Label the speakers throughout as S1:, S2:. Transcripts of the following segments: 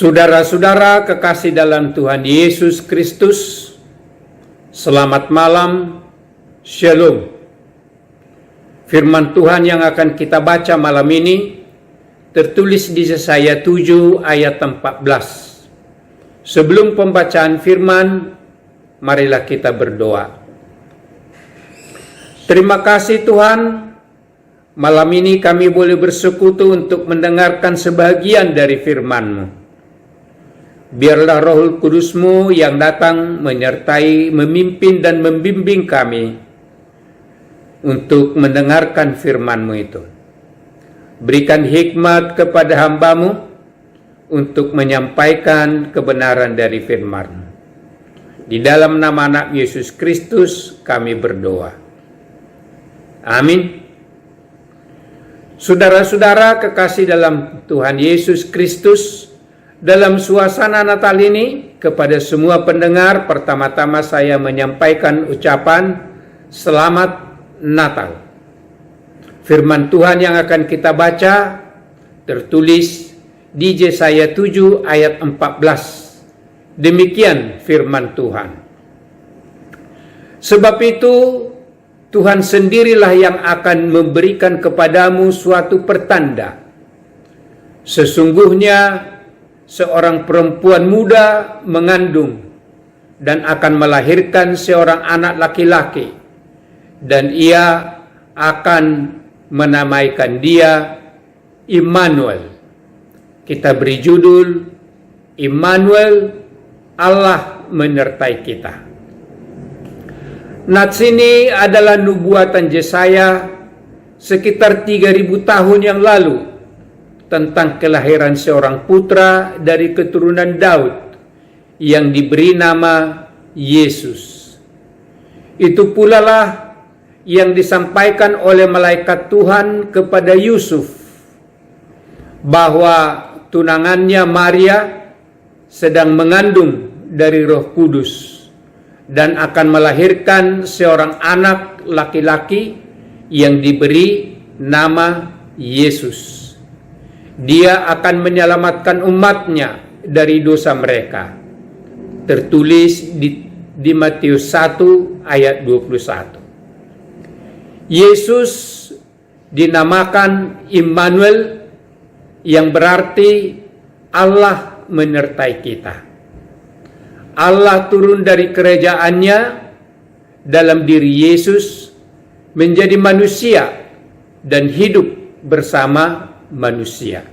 S1: Saudara-saudara kekasih dalam Tuhan Yesus Kristus, selamat malam, Shalom. Firman Tuhan yang akan kita baca malam ini tertulis di Yesaya 7 ayat 14. Sebelum pembacaan firman, marilah kita berdoa. Terima kasih Tuhan, malam ini kami boleh bersekutu untuk mendengarkan sebagian dari firman-Mu. Biarlah Roh Kudus-Mu yang datang menyertai, memimpin dan membimbing kami untuk mendengarkan firman-Mu itu. Berikan hikmat kepada hamba-Mu untuk menyampaikan kebenaran dari firman-Mu. Di dalam nama anak Yesus Kristus kami berdoa. Amin. Saudara-saudara kekasih dalam Tuhan Yesus Kristus, dalam suasana Natal ini, kepada semua pendengar, pertama-tama saya menyampaikan ucapan Selamat Natal. Firman Tuhan yang akan kita baca tertulis di Yesaya 7 ayat 14. Demikian firman Tuhan. Sebab itu, Tuhan sendirilah yang akan memberikan kepadamu suatu pertanda. Sesungguhnya, seorang perempuan muda mengandung dan akan melahirkan seorang anak laki-laki, dan ia akan menamaikan dia Immanuel. Kita beri judul Immanuel, Allah menyertai kita. Nats ini adalah nubuatan Yesaya sekitar 3000 tahun yang lalu tentang kelahiran seorang putra dari keturunan Daud yang diberi nama Yesus. Itu pula lah yang disampaikan oleh malaikat Tuhan kepada Yusuf, bahwa tunangannya Maria sedang mengandung dari Roh Kudus dan akan melahirkan seorang anak laki-laki yang diberi nama Yesus. Dia akan menyelamatkan umatnya dari dosa mereka. Tertulis di Matius 1 ayat 21. Yesus dinamakan Immanuel, yang berarti Allah menyertai kita. Allah turun dari kerajaannya dalam diri Yesus menjadi manusia dan hidup bersama manusia.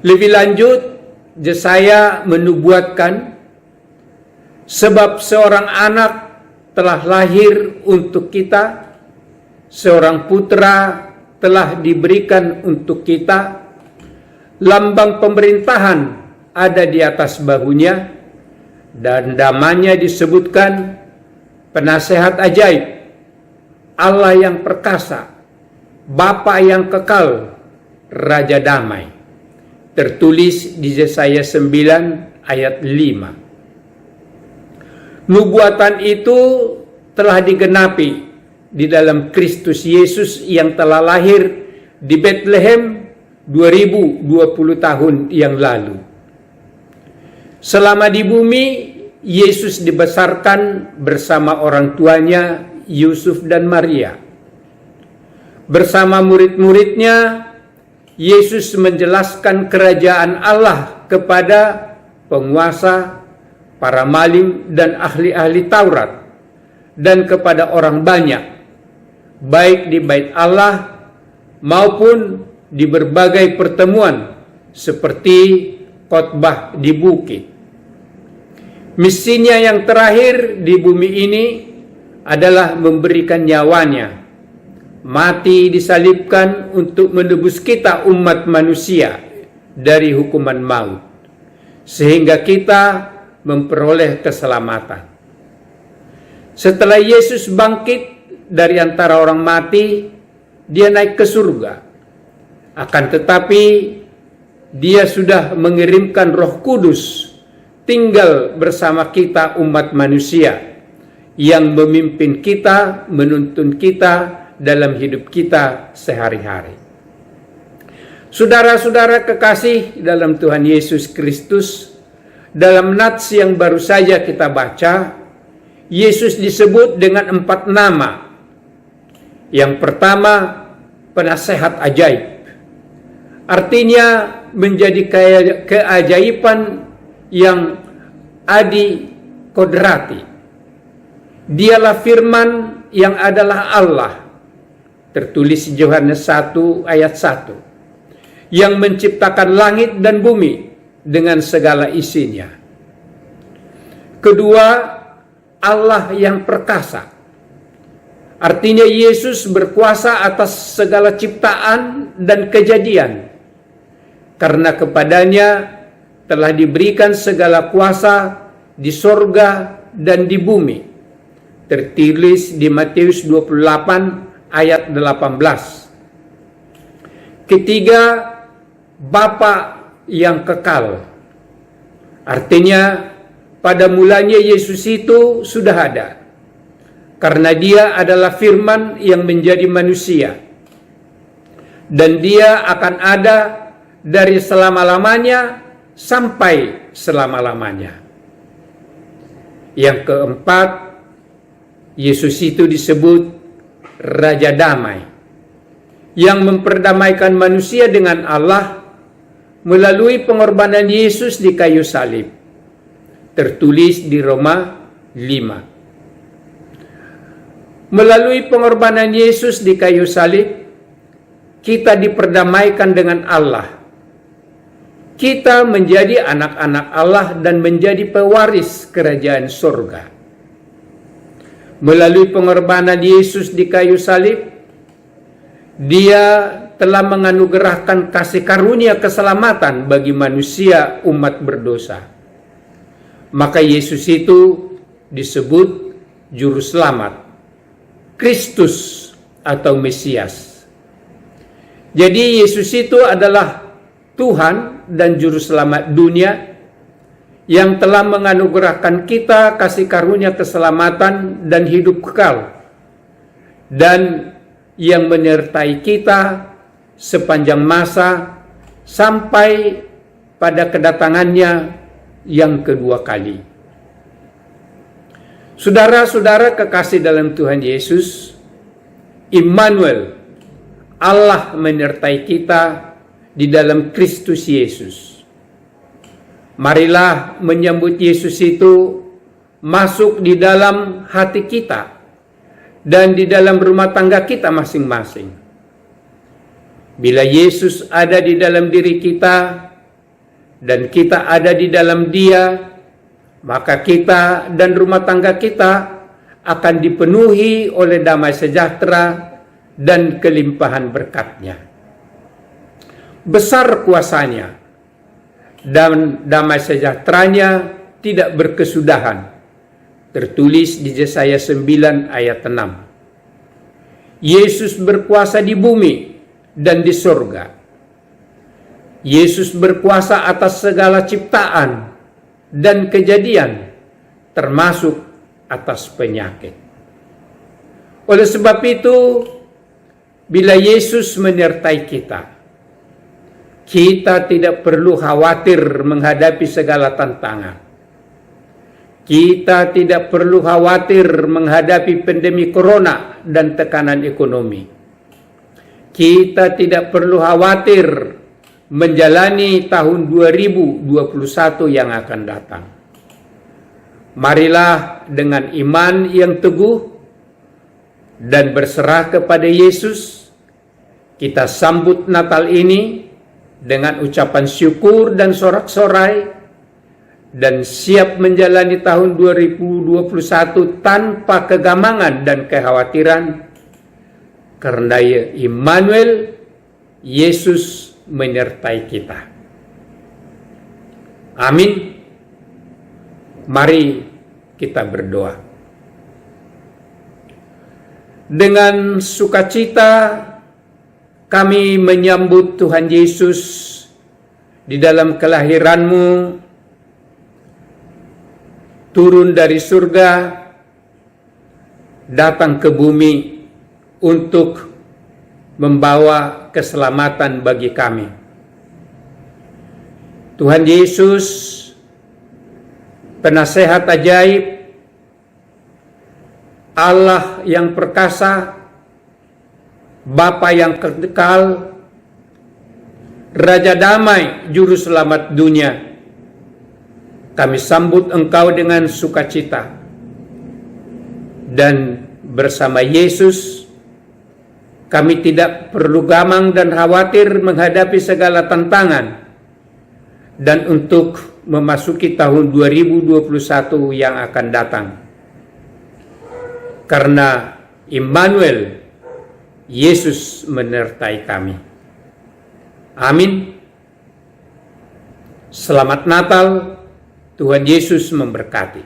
S1: Lebih lanjut, Yesaya menubuatkan, sebab seorang anak telah lahir untuk kita, seorang putra telah diberikan untuk kita, lambang pemerintahan ada di atas bahunya, dan namanya disebutkan Penasehat Ajaib, Allah yang perkasa, Bapa yang kekal, Raja Damai. Tertulis di Yesaya 9 ayat 5. Nubuatan itu telah digenapi di dalam Kristus Yesus yang telah lahir di Bethlehem 2020 tahun yang lalu. Selama di bumi, Yesus dibesarkan bersama orang tuanya Yusuf dan Maria. Bersama murid-muridnya, Yesus menjelaskan kerajaan Allah kepada penguasa, para malim dan ahli-ahli Taurat, dan kepada orang banyak, baik di bait Allah maupun di berbagai pertemuan seperti khotbah di bukit. Misinya yang terakhir di bumi ini adalah memberikan nyawanya, mati disalibkan untuk menebus kita umat manusia dari hukuman maut, sehingga kita memperoleh keselamatan. Setelah Yesus bangkit dari antara orang mati, dia naik ke surga. Akan tetapi dia sudah mengirimkan Roh Kudus tinggal bersama kita umat manusia, yang memimpin kita, menuntun kita dalam hidup kita sehari-hari. Saudara-saudara kekasih dalam Tuhan Yesus Kristus, dalam nats yang baru saja kita baca, Yesus disebut dengan 4 nama. Yang pertama, penasehat ajaib. Artinya menjadi keajaiban yang kodrati. Dialah firman yang adalah Allah. Tertulis di Yohanes 1 ayat 1. Yang menciptakan langit dan bumi dengan segala isinya. Kedua, Allah yang perkasa. Artinya Yesus berkuasa atas segala ciptaan dan kejadian. Karena kepadanya telah diberikan segala kuasa di sorga dan di bumi. Tertulis di Matius 28 ayat 18. Ketiga, Bapa yang kekal. Artinya pada mulanya Yesus itu sudah ada. Karena dia adalah firman yang menjadi manusia. Dan dia akan ada dari selama-lamanya sampai selama-lamanya. Yang keempat, Yesus itu disebut Raja Damai, yang memperdamaikan manusia dengan Allah melalui pengorbanan Yesus di kayu salib. Tertulis di Roma 5. Melalui pengorbanan Yesus di kayu salib, kita diperdamaikan dengan Allah. Kita menjadi anak-anak Allah dan menjadi pewaris kerajaan surga. Melalui pengorbanan Yesus di kayu salib, Dia telah menganugerahkan kasih karunia keselamatan bagi manusia umat berdosa. Maka Yesus itu disebut Juru Selamat, Kristus atau Mesias. Jadi Yesus itu adalah Tuhan dan Juru Selamat dunia yang telah menganugerahkan kita kasih karunia keselamatan dan hidup kekal, dan yang menyertai kita sepanjang masa sampai pada kedatangannya yang kedua kali. Saudara-saudara kekasih dalam Tuhan Yesus, Immanuel, Allah menyertai kita di dalam Kristus Yesus. Marilah menyambut Yesus itu masuk di dalam hati kita dan di dalam rumah tangga kita masing-masing. Bila Yesus ada di dalam diri kita dan kita ada di dalam Dia, maka kita dan rumah tangga kita akan dipenuhi oleh damai sejahtera dan kelimpahan berkat-Nya. Besar kuasanya dan damai sejahteranya tidak berkesudahan. Tertulis di Yesaya 9 ayat 6. Yesus berkuasa di bumi dan di sorga. Yesus berkuasa atas segala ciptaan dan kejadian, termasuk atas penyakit. Oleh sebab itu, bila Yesus menyertai kita, kita tidak perlu khawatir menghadapi segala tantangan. Kita tidak perlu khawatir menghadapi pandemi corona dan tekanan ekonomi. Kita tidak perlu khawatir menjalani tahun 2021 yang akan datang. Marilah dengan iman yang teguh dan berserah kepada Yesus, kita sambut Natal ini dengan ucapan syukur dan sorak-sorai, dan siap menjalani tahun 2021 tanpa kegamangan dan kekhawatiran, karena Immanuel, Yesus menyertai kita. Amin. Mari kita berdoa. Dengan sukacita kami menyambut Tuhan Yesus di dalam kelahiran-Mu, turun dari surga, datang ke bumi untuk membawa keselamatan bagi kami. Tuhan Yesus, penasehat ajaib, Allah yang perkasa, Bapa yang kekal, Raja damai, Juru selamat dunia, kami sambut Engkau dengan sukacita. Dan bersama Yesus, kami tidak perlu gamang dan khawatir menghadapi segala tantangan dan untuk memasuki tahun 2021 yang akan datang. Karena Immanuel, Yesus menyertai kami. Amin. Selamat Natal, Tuhan Yesus memberkati.